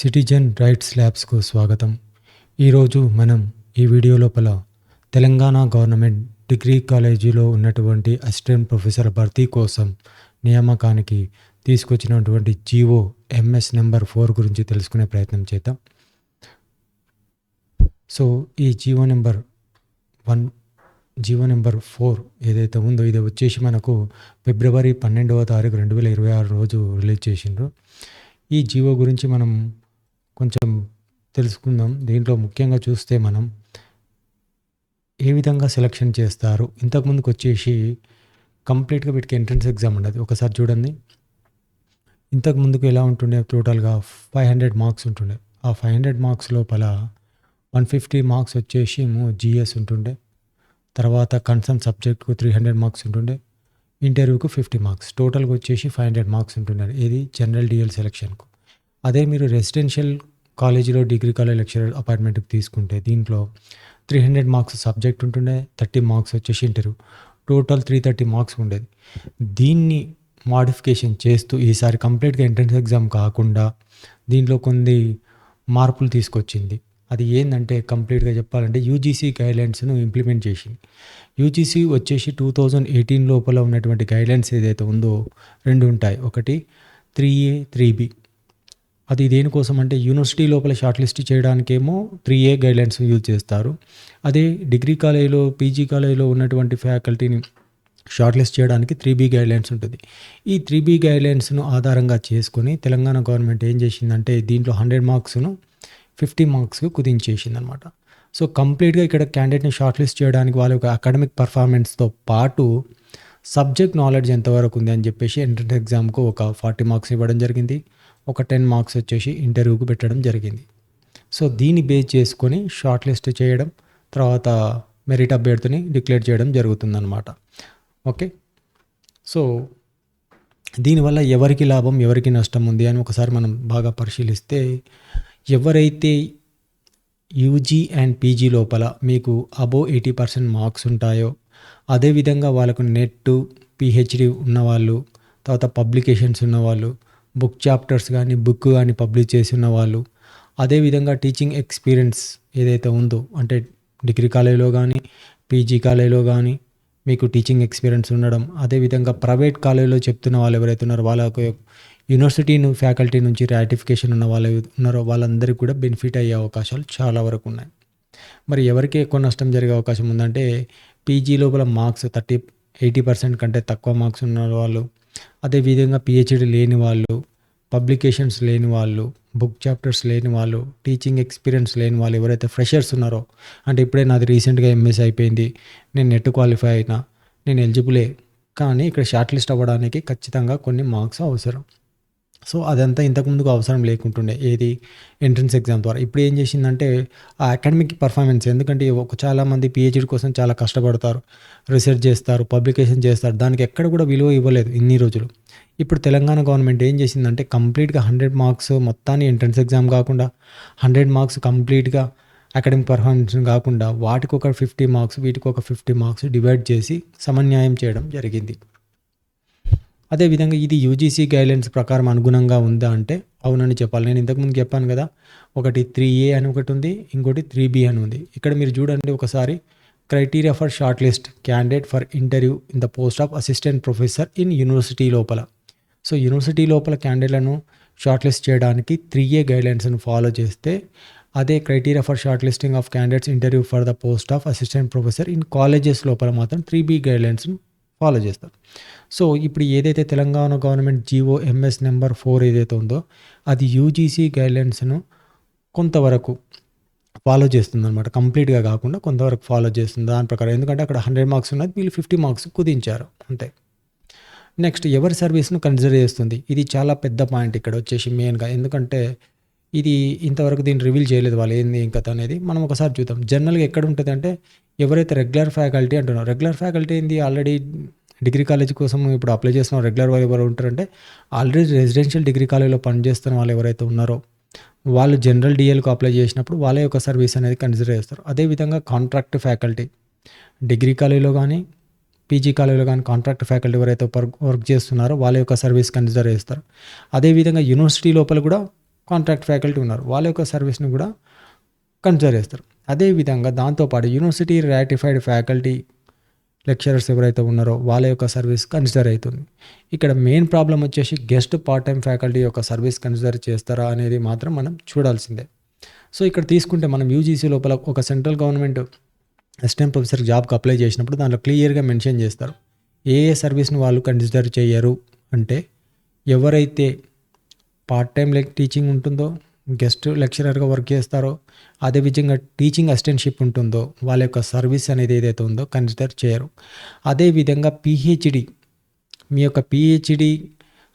Citizen rights ల్యాబ్స్కు స్వాగతం. ఈరోజు మనం ఈ వీడియో లోపల తెలంగాణ గవర్నమెంట్ డిగ్రీ కాలేజీలో ఉన్నటువంటి అసిస్టెంట్ ప్రొఫెసర్ భర్తీ కోసం నియామకానికి తీసుకొచ్చినటువంటి జీవో ఎంఎస్ నెంబర్ 4 గురించి తెలుసుకునే ప్రయత్నం చేద్దాం. సో ఈ జీవో నెంబర్ 4 ఏదైతే ఉందో ఇది వచ్చేసి మనకు ఫిబ్రవరి 12వ తారీఖు 2026 రోజు రిలీజ్ చేసిండ్రు. ఈ జీవో గురించి మనం కొంచెం తెలుసుకుందాం. దీంట్లో ముఖ్యంగా చూస్తే మనం ఏ విధంగా సెలక్షన్ చేస్తారు. ఇంతకుముందుకు వచ్చేసి కంప్లీట్గా వీటికి ఎంట్రన్స్ ఎగ్జామ్ ఉండదు. ఒకసారి చూడండి, ఇంతకుముందుకు ఎలా ఉంటుండే, టోటల్గా 500 మార్క్స్ ఉంటుండే. ఆ 500 మార్క్స్ లోపల 150 మార్క్స్ వచ్చేసి జిఎస్ ఉంటుండే, తర్వాత కన్సర్న్ సబ్జెక్ట్కు 300 మార్క్స్ ఉంటుండే, ఇంటర్వ్యూకు 50 మార్క్స్, టోటల్గా వచ్చేసి 500 మార్క్స్ ఉంటుండే. ఇది జనరల్ డిఎల్ సెలక్షన్కు. అదే మీరు రెసిడెన్షియల్ కాలేజీలో డిగ్రీ కాలేజ్ లెక్చరర్ అపాయింట్మెంట్కి తీసుకుంటే దీంట్లో 300 మార్క్స్ సబ్జెక్ట్ ఉంటుండే, 30 మార్క్స్ వచ్చేసి ఇంటర్వ్యూ, టోటల్ 330 మార్క్స్ ఉండేది. దీన్ని మాడిఫికేషన్ చేస్తూ ఈసారి కంప్లీట్గా ఎంట్రన్స్ ఎగ్జామ్ కాకుండా దీంట్లో కొన్ని మార్పులు తీసుకొచ్చింది. అది ఏంటంటే కంప్లీట్గా చెప్పాలంటే యూజీసీ గైడ్లైన్స్ను ఇంప్లిమెంట్ చేసింది. యూజీసీ వచ్చేసి 2018 లోపల ఉన్నటువంటి గైడ్లైన్స్ ఏదైతే ఉందో 2 ఉంటాయి. ఒకటి 3A 3B. అది దేనికోసం అంటే యూనివర్సిటీ లోపల షార్ట్ లిస్ట్ చేయడానికేమో 3A గైడ్లైన్స్ యూజ్ చేస్తారు. అదే డిగ్రీ కాలేజీలో పీజీ కాలేజీలో ఉన్నటువంటి ఫ్యాకల్టీని షార్ట్ లిస్ట్ చేయడానికి 3B గైడ్లైన్స్ ఉంటుంది. ఈ 3B గైడ్లైన్స్ను ఆధారంగా చేసుకొని తెలంగాణ గవర్నమెంట్ ఏం చేసిందంటే దీంట్లో 100 మార్క్స్ను 50 మార్క్స్కి కుదించేసిందనమాట. సో కంప్లీట్గా ఇక్కడ క్యాండిడేట్ని షార్ట్ లిస్ట్ చేయడానికి వాళ్ళ యొక్క అకాడమిక్ పర్ఫార్మెన్స్తో పాటు సబ్జెక్ట్ నాలెడ్జ్ ఎంతవరకు ఉంది అని చెప్పేసి ఎంట్రన్స్ ఎగ్జామ్కు ఒక 40 మార్క్స్ ఇవ్వడం జరిగింది. ఒక 10 మార్క్స్ వచ్చేసి ఇంటర్వ్యూకి పెట్టడం జరిగింది. సో దీన్ని బేస్ చేసుకొని షార్ట్ లిస్ట్ చేయడం, తర్వాత మెరిట్ అభ్యర్థిని డిక్లేర్ చేయడం జరుగుతుందన్నమాట. ఓకే, సో దీనివల్ల ఎవరికి లాభం ఎవరికి నష్టం ఉంది అని ఒకసారి మనం బాగా పరిశీలిస్తే, ఎవరైతే యూజీ అండ్ పీజీ లోపల మీకు అబోవ్ 80% మార్క్స్ ఉంటాయో, అదేవిధంగా వాళ్ళకు నెట్ పిహెచ్డి ఉన్నవాళ్ళు, తర్వాత పబ్లికేషన్స్ ఉన్నవాళ్ళు, బుక్ చాప్టర్స్ కానీ బుక్ కానీ పబ్లిష్ చేసి ఉన్నవాళ్ళు, అదేవిధంగా టీచింగ్ ఎక్స్పీరియన్స్ ఏదైతే ఉందో అంటే డిగ్రీ కాలేజీలో కానీ పీజీ కాలేజీలో కానీ మీకు టీచింగ్ ఎక్స్పీరియన్స్ ఉండడం, అదేవిధంగా ప్రైవేట్ కాలేజీలో చెప్తున్న వాళ్ళు ఎవరైతే ఉన్నారో వాళ్ళకు యూనివర్సిటీ ఫ్యాకల్టీ నుంచి రాటిఫికేషన్ ఉన్న వాళ్ళు ఉన్నారో వాళ్ళందరికీ కూడా బెనిఫిట్ అయ్యే అవకాశాలు చాలా వరకు ఉన్నాయి. మరి ఎవరికి ఎక్కువ నష్టం జరిగే అవకాశం ఉందంటే పీజీ లోపల మార్క్స్ 80% కంటే తక్కువ మార్క్స్ ఉన్న వాళ్ళు, అదేవిధంగా పిహెచ్డి లేని వాళ్ళు, పబ్లికేషన్స్ లేని వాళ్ళు, బుక్ చాప్టర్స్ లేని వాళ్ళు, టీచింగ్ ఎక్స్పీరియన్స్ లేని వాళ్ళు, ఎవరైతే ఫ్రెషర్స్ ఉన్నారో అంటే ఇప్పుడే నాది రీసెంట్గా ఎంఎస్ అయిపోయింది, నేను నెట్ క్వాలిఫై అయినా, నేను ఎలిజిబులే, కానీ ఇక్కడ షార్ట్ లిస్ట్ అవ్వడానికి ఖచ్చితంగా కొన్ని మార్క్స్ అవసరం. సో అదంతా ఇంతకుముందుకు అవసరం లేకుంటుండే ఏది ఎంట్రన్స్ ఎగ్జామ్ ద్వారా. ఇప్పుడు ఏం చేసిందంటే ఆ అకాడమిక్ పర్ఫార్మెన్స్, ఎందుకంటే చాలామంది పిహెచ్డి కోసం చాలా కష్టపడతారు, రీసెర్చ్ చేస్తారు, పబ్లికేషన్ చేస్తారు, దానికి ఎక్కడ కూడా విలువ ఇవ్వలేదు ఇన్ని రోజులు. ఇప్పుడు తెలంగాణ గవర్నమెంట్ ఏం చేసిందంటే కంప్లీట్గా 100 మార్క్స్ మొత్తాన్ని ఎంట్రన్స్ ఎగ్జామ్ కాకుండా 100 మార్క్స్ కంప్లీట్గా అకాడమిక్ పర్ఫార్మెన్స్ కాకుండా వాటికి ఒక 50 మార్క్స్ వీటికి ఒక 50 మార్క్స్ డివైడ్ చేసి సమన్యాయం చేయడం జరిగింది. అదేవిధంగా ఇది యూజీసీ గైడ్లైన్స్ ప్రకారం అనుగుణంగా ఉందా అంటే అవునని చెప్పాలి. నేను ఇంతకుముందు చెప్పాను కదా, ఒకటి 3A అని ఒకటి ఉంది, ఇంకోటి 3B అని ఉంది. ఇక్కడ మీరు చూడండి ఒకసారి, criteria for short list candidate for interview in the post of assistant professor in university లోపల. సో యూనివర్సిటీ లోపల క్యాండిడేట్లను షార్ట్ లిస్ట్ చేయడానికి 3A గైడ్లైన్స్ను ఫాలో చేస్తే, అదే criteria for short listing of candidates interview for the post of assistant professor in colleges లోపల మాత్రం 3B గైడ్లైన్స్ను follow చేస్తారు. So ఇప్పుడు ఏదైతే Telangana government GO MS number 4 ఏదైతే ఉందో అది యూజీసీ గైడ్లైన్స్ను కొంతవరకు ఫాలో చేస్తుంది అనమాట. కంప్లీట్గా కాకుండా కొంతవరకు ఫాలో చేస్తుంది దాని ప్రకారం. ఎందుకంటే అక్కడ 100 మార్క్స్ ఉన్నది, వీళ్ళు 50 మార్క్స్ కుదించారు అంతే. నెక్స్ట్ ఎవరి సర్వీస్ను కన్సిడర్ చేస్తుంది, ఇది చాలా పెద్ద పాయింట్ ఇక్కడ వచ్చేసి మెయిన్గా. ఎందుకంటే ఇది ఇంతవరకు దీన్ని రివీల్ చేయలేదు వాళ్ళు ఏంది ఇంకా అనేది. మనం ఒకసారి చూద్దాం. జనరల్గా ఎక్కడ ఉంటుంది అంటే ఎవరైతే రెగ్యులర్ ఫ్యాకల్టీ అంటున్నారో, రెగ్యులర్ ఫ్యాకల్టీ ఏంది, ఆల్రెడీ డిగ్రీ కాలేజ్ కోసం ఇప్పుడు అప్లై చేస్తున్న రెగ్యులర్ వాళ్ళు ఎవరు ఉంటారంటే ఆల్రెడీ రెసిడెన్షియల్ డిగ్రీ కాలేజ్లో పనిచేస్తున్న వాళ్ళు ఎవరైతే ఉన్నారో వాళ్ళు జనరల్ డిఎల్కు అప్లై చేసినప్పుడు వాళ్ళ యొక్క సర్వీస్ అనేది కన్సిడర్ చేస్తారు. అదేవిధంగా కాంట్రాక్ట్ ఫ్యాకల్టీ డిగ్రీ కాలేజ్లో కానీ పీజీ కాలేజీలో కానీ కాంట్రాక్ట్ ఫ్యాకల్టీ ఎవరైతే వర్క్ చేస్తున్నారో వాళ్ళ యొక్క సర్వీస్ కన్సిడర్ చేస్తారు. అదేవిధంగా యూనివర్సిటీ లోపల కూడా కాంట్రాక్ట్ ఫ్యాకల్టీ ఉన్నారు, వాళ్ళ యొక్క సర్వీస్ని కూడా కన్సిడర్ చేస్తారు. అదేవిధంగా దాంతోపాటు యూనివర్సిటీ రాటిఫైడ్ ఫ్యాకల్టీ లెక్చరర్స్ ఎవరైతే ఉన్నారో వాళ్ళ యొక్క సర్వీస్ కన్సిడర్ అవుతుంది. ఇక్కడ మెయిన్ ప్రాబ్లం వచ్చేసి గెస్ట్ పార్ట్ టైం ఫ్యాకల్టీ యొక్క సర్వీస్ కన్సిడర్ చేస్తారా అనేది మాత్రం మనం చూడాల్సిందే. సో ఇక్కడ తీసుకుంటే మనం యూజీసీ లోపల ఒక సెంట్రల్ గవర్నమెంట్ అసిస్టెంట్ ప్రొఫెసర్ జాబ్కి అప్లై చేసినప్పుడు దాంట్లో క్లియర్గా మెన్షన్ చేస్తారు ఏ సర్వీస్ని వాళ్ళు కన్సిడర్ చేయరు అంటే ఎవరైతే పార్ట్ టైం టీచింగ్ ఉంటుందో, గెస్ట్ లెక్చరర్గా వర్క్ చేస్తారో, అదేవిధంగా టీచింగ్ అసిస్టెంట్షిప్ ఉంటుందో వాళ్ళ యొక్క సర్వీస్ అనేది ఏదైతే ఉందో కన్సిడర్ చేయరు. అదేవిధంగా పిహెచ్డి, మీ యొక్క పిహెచ్డి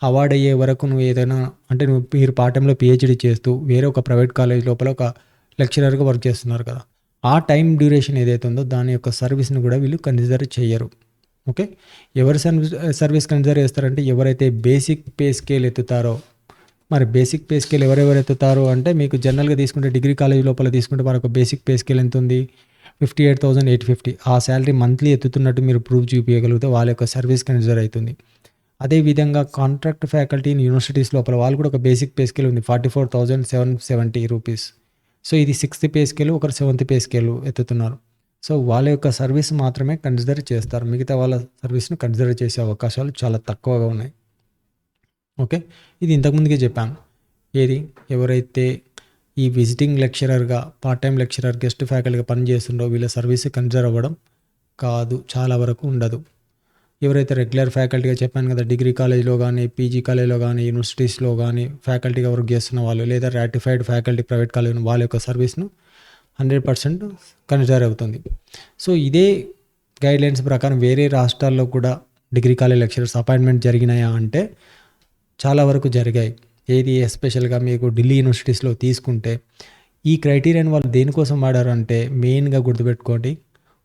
అవార్డ్ అయ్యే వరకు నువ్వు ఏదైనా అంటే మీరు పార్ట్ టైంలో పిహెచ్డి చేస్తూ వేరే ఒక ప్రైవేట్ కాలేజ్ లోపల ఒక లెక్చరర్గా వర్క్ చేస్తున్నారు కదా, ఆ టైం డ్యూరేషన్ ఏదైతే ఉందో దాని యొక్క సర్వీస్ని కూడా వీళ్ళు కన్సిడర్ చేయరు. ఓకే, ఎవరు సర్వీస్ కన్సిడర్ చేస్తారంటే ఎవరైతే బేసిక్ పే స్కేల్ ఎత్తుతారో. మరి బేసిక్ పే స్కేల్ ఎవరెవరు ఎత్తుతారు అంటే మీకు జనరల్గా తీసుకుంటే డిగ్రీ కాలేజ్ లోపల తీసుకుంటే మనకు బేసిక్ పే స్కేల్ ఎంత ఉంది, 58,850. ఆ శాలరీ మంత్లీ ఎత్తుతున్నట్టు మీరు ప్రూఫ్ చూపించగలిగితే వాళ్ళ యొక్క సర్వీస్ కన్సిడర్ అవుతుంది. అదేవిధంగా కాంట్రాక్ట్ ఫ్యాకల్టీ ఇన్ యూనివర్సిటీస్ లోపల వాళ్ళు కూడా ఒక బేసిక్ పే స్కేల్ ఉంది, 44,770 రూపీస్. సో ఇది 6th పే స్కేల్, ఒకరు 7th పే స్కేల్ ఎత్తుతున్నారు. సో వాళ్ళ యొక్క సర్వీస్ మాత్రమే కన్సిడర్ చేస్తారు, మిగతా వాళ్ళ సర్వీస్ను కన్సిడర్ చేసే అవకాశాలు చాలా తక్కువగా ఉన్నాయి. ఓకే, ఇది ఇంతకుముందుకే చెప్పాను. ఏది ఎవరైతే ఈ విజిటింగ్ లెక్చరర్గా, పార్ట్ టైం లెక్చరర్, గెస్ట్ ఫ్యాకల్టీగా పనిచేస్తుండో వీళ్ళ సర్వీస్ కన్సిడర్ అవ్వడం కాదు, చాలా వరకు ఉండదు. ఎవరైతే రెగ్యులర్ ఫ్యాకల్టీగా చెప్పాను కదా, డిగ్రీ కాలేజ్లో కానీ, పీజీ కాలేజ్లో కానీ, యూనివర్సిటీస్లో కానీ ఫ్యాకల్టీగా వర్క్ చేస్తున్న వాళ్ళు, లేదా రాటిఫైడ్ ఫ్యాకల్టీ ప్రైవేట్ కాలేజ్ వాళ్ళ యొక్క సర్వీస్ను 100% కన్సిడర్ అవుతుంది. సో ఇదే గైడ్లైన్స్ ప్రకారం వేరే రాష్ట్రాల్లో కూడా డిగ్రీ కాలేజ్ లెక్చరర్స్ అపాయింట్మెంట్ జరిగినాయా అంటే చాలా వరకు జరిగాయి. ఏది ఎస్పెషల్గా మీకు ఢిల్లీ యూనివర్సిటీస్లో తీసుకుంటే ఈ క్రైటీరియాని వాళ్ళు దేనికోసం వాడారు అంటే మెయిన్గా గుర్తుపెట్టుకోండి,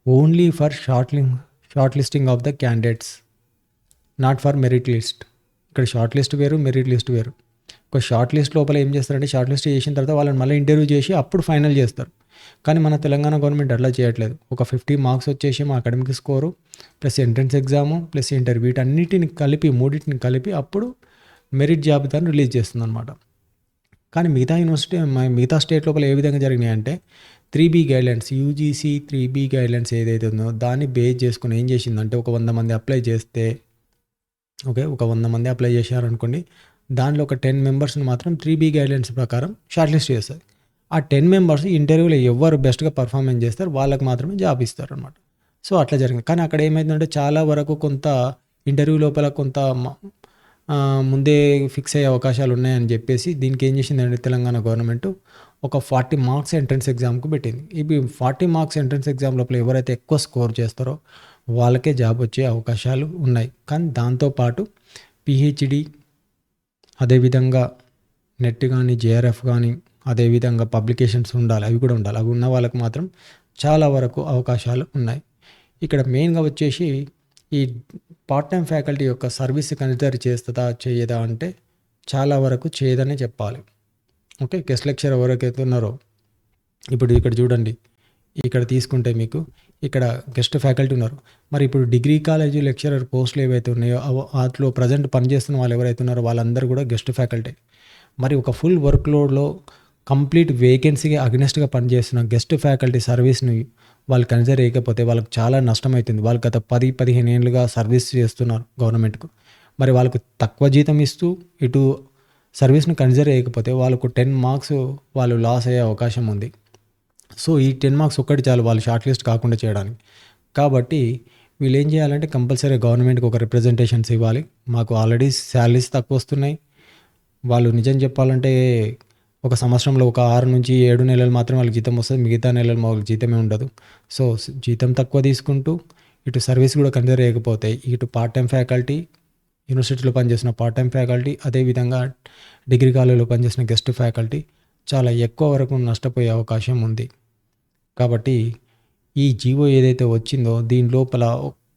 only for short listing of the candidates, not for merit list. ఇక్కడ షార్ట్ లిస్ట్ వేరు, మెరిట్ లిస్ట్ వేరు. ఒక షార్ట్ లిస్ట్ లోపల ఏం చేస్తారంటే షార్ట్ లిస్ట్ చేసిన తర్వాత వాళ్ళని మళ్ళీ ఇంటర్వ్యూ చేసి అప్పుడు ఫైనల్ చేస్తారు. కానీ మన తెలంగాణ గవర్నమెంట్ అట్లా చేయట్లేదు. ఒక 50 మార్క్స్ వచ్చేసి మా academic score plus entrance exam plus interview వీటన్నిటిని కలిపి, మూడింటిని కలిపి అప్పుడు మెరిట్ జాబితాను రిలీజ్ చేస్తుంది అనమాట. కానీ మిగతా స్టేట్ లోపల ఏ విధంగా జరిగినాయి అంటే 3B guidelines, UGC 3B guidelines ఏదైతే ఉందో దాన్ని బేస్ చేసుకుని ఏం చేసిందంటే ఒక 100 మంది అప్లై చేస్తే, ఓకే, ఒక 100 మంది అప్లై చేశారనుకోండి, దానిలో ఒక 10 మెంబర్స్ని మాత్రం 3B గైడ్లైన్స్ ప్రకారం షార్ట్ లిస్ట్ చేస్తుంది. ఆ 10 మెంబర్స్ ఇంటర్వ్యూలో ఎవరు బెస్ట్గా పర్ఫార్మెన్స్ చేస్తారు వాళ్ళకి మాత్రమే జాబ్ ఇస్తారు అనమాట. సో అట్లా జరిగింది. కానీ అక్కడ ఏమైందంటే చాలా వరకు కొంత ఇంటర్వ్యూ లోపల కొంత ముందే ఫిక్స్ అయ్యే అవకాశాలు ఉన్నాయని చెప్పేసి దీనికి ఏం చేసిందంటే తెలంగాణ గవర్నమెంట్ ఒక 40 మార్క్స్ ఎంట్రన్స్ ఎగ్జామ్కి పెట్టింది. ఇవి 40 మార్క్స్ ఎంట్రన్స్ ఎగ్జామ్ లోపల ఎవరైతే ఎక్కువ స్కోర్ చేస్తారో వాళ్ళకే జాబ్ వచ్చే అవకాశాలు ఉన్నాయి. కానీ దాంతోపాటు పిహెచ్డి, అదేవిధంగా నెట్ కానీ, జేఆర్ఎఫ్ కానీ, అదేవిధంగా పబ్లికేషన్స్ ఉండాలి, అవి కూడా ఉండాలి. అవి ఉన్న వాళ్ళకి మాత్రం చాలా వరకు అవకాశాలు ఉన్నాయి. ఇక్కడ మెయిన్గా వచ్చేసి ఈ పార్ట్ టైం ఫ్యాకల్టీ యొక్క సర్వీస్ కన్సిడర్ చేస్తుందా చేయదా అంటే చాలా వరకు చేయదనే చెప్పాలి. ఓకే, గెస్ట్ లెక్చర్ ఎవరికైతే ఉన్నారో ఇప్పుడు ఇక్కడ చూడండి, ఇక్కడ తీసుకుంటే మీకు ఇక్కడ గెస్ట్ ఫ్యాకల్టీ ఉన్నారు. మరి ఇప్పుడు డిగ్రీ కాలేజీ లెక్చరర్ పోస్టులు ఏవైతే ఉన్నాయో వాటిలో ప్రజెంట్ పనిచేస్తున్న వాళ్ళు ఎవరైతే ఉన్నారో వాళ్ళందరూ కూడా గెస్ట్ ఫ్యాకల్టీ. మరి ఒక ఫుల్ వర్క్ లోడ్లో కంప్లీట్ వేకెన్సీకి అగ్నెస్ట్గా పనిచేస్తున్న గెస్ట్ ఫ్యాకల్టీ సర్వీస్ని వాళ్ళు కన్సిడర్ చేయకపోతే వాళ్ళకి చాలా నష్టం అవుతుంది. వాళ్ళు గత 10-15 ఏళ్ళుగా సర్వీస్ చేస్తున్నారు గవర్నమెంట్కు. మరి వాళ్ళకు తక్కువ జీతం ఇస్తూ ఇటు సర్వీస్ను కన్సిడర్ చేయకపోతే వాళ్ళకు 10 మార్క్స్ వాళ్ళు లాస్ అయ్యే అవకాశం ఉంది. సో ఈ 10 మార్క్స్ ఒక్కటి చాలు వాళ్ళు షార్ట్ లిస్ట్ కాకుండా చేయడానికి. కాబట్టి వీళ్ళు ఏం చేయాలంటే కంపల్సరీ గవర్నమెంట్కి ఒక రిప్రజెంటేషన్స్ ఇవ్వాలి. మాకు ఆల్రెడీ శాలరీస్ తక్కువ వస్తున్నాయి. వాళ్ళు నిజం చెప్పాలంటే ఒక సంవత్సరంలో ఒక 6 నుంచి 7 నెలలు మాత్రం వాళ్ళకి జీతం వస్తుంది, మిగతా నెలలు వాళ్ళకి జీతమే ఉండదు. సో జీతం తక్కువ తీసుకుంటూ ఇటు సర్వీస్ కూడా కన్సిడర్ చేయకపోతే ఇటు పార్ట్ టైం ఫ్యాకల్టీ, యూనివర్సిటీలో పనిచేసిన పార్ట్ టైం ఫ్యాకల్టీ, అదేవిధంగా డిగ్రీ కాలేజీలో పనిచేసిన గెస్ట్ ఫ్యాకల్టీ చాలా ఎక్కువ వరకు నష్టపోయే అవకాశం ఉంది. కాబట్టి ఈ జీవో ఏదైతే వచ్చిందో దీని లోపల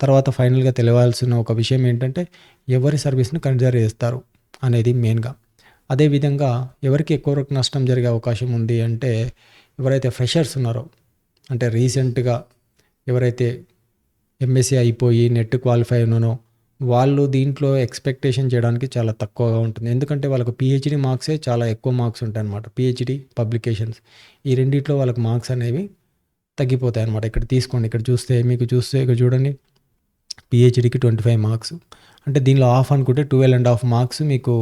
తర్వాత ఫైనల్గా తెలియాల్సిన ఒక విషయం ఏంటంటే ఎవరి సర్వీస్ని కన్సిడర్ చేస్తారు అనేది మెయిన్గా. అదేవిధంగా ఎవరికి ఎక్కువ వరకు నష్టం జరిగే అవకాశం ఉంది అంటే ఎవరైతే ఫ్రెషర్స్ ఉన్నారో, అంటే రీసెంట్గా ఎవరైతే ఎంఎస్సీ అయిపోయి నెట్ క్వాలిఫై ఉన్నానో వాళ్ళు దీంట్లో ఎక్స్‌పెక్టేషన్ చేయడానికి చాలా తక్కువగా ఉంటుంది. ఎందుకంటే వాళ్ళకు పీహెచ్‌డీ మార్క్సే చాలా ఎక్కువ మార్క్స్ ఉంటాయన్నమాట. పీహెచ్‌డీ, పబ్లికేషన్స్ ఈ రెండిట్లో వాళ్ళకి మార్క్స్ అనేవి తగ్గిపోతాయన్నమాట. ఇక్కడ తీసుకోండి. ఇక్కడ చూస్తే ఇక్కడ చూడండి పీహెచ్‌డీకి 25 మార్క్స్. అంటే దీనిలో హాఫ్ అనుకుంటే 12.5 మార్క్స్ మీకు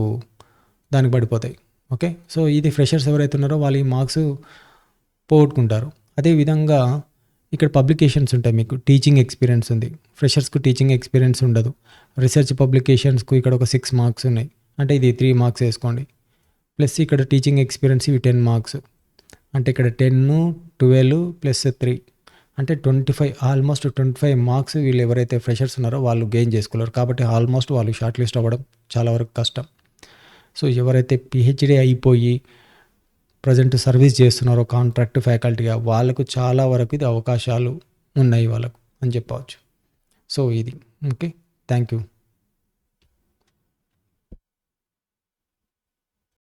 దానికి పడిపోతాయి. ఓకే. సో, ఇది ఫ్రెషర్స్ ఎవరైతే ఉన్నారో వాళ్ళు ఈ మార్క్స్ పోగొట్టుకుంటారు. అదేవిధంగా ఇక్కడ పబ్లికేషన్స్ ఉంటాయి. మీకు టీచింగ్ ఎక్స్‌పీరియన్స్ ఉంది. ఫ్రెషర్స్‌కు టీచింగ్ ఎక్స్‌పీరియన్స్ ఉండదు. రీసెర్చ్ పబ్లికేషన్స్‌కు ఇక్కడ ఒక 6 మార్క్స్ ఉన్నాయి. అంటే ఇది 3 మార్క్స్ వేసుకోండి. ప్లస్ ఇక్కడ టీచింగ్ ఎక్స్‌పీరియన్స్ ఇవి 10 మార్క్స్. అంటే ఇక్కడ 10, 12 ప్లస్ 3 అంటే 25 ఆల్మోస్ట్ 25 మార్క్స్ వీళ్ళు ఎవరైతే ఫ్రెషర్స్ ఉన్నారో వాళ్ళు గెయిన్ చేసుకోలేరు. కాబట్టి ఆల్మోస్ట్ వాళ్ళు షార్ట్ లిస్ట్ అవ్వడం చాలా వరకు కష్టం. సో, ఎవరైతే పీహెచ్‌డీ అయిపోయి ప్రజెంట్ సర్వీస్ చేస్తున్నారో కాంట్రాక్ట్ ఫ్యాకల్టీగా వాళ్ళకు చాలా వరకు ఇది అవకాశాలు ఉన్నాయి వాళ్ళకు అని చెప్పవచ్చు. సో, ఇది ఓకే. Thank you.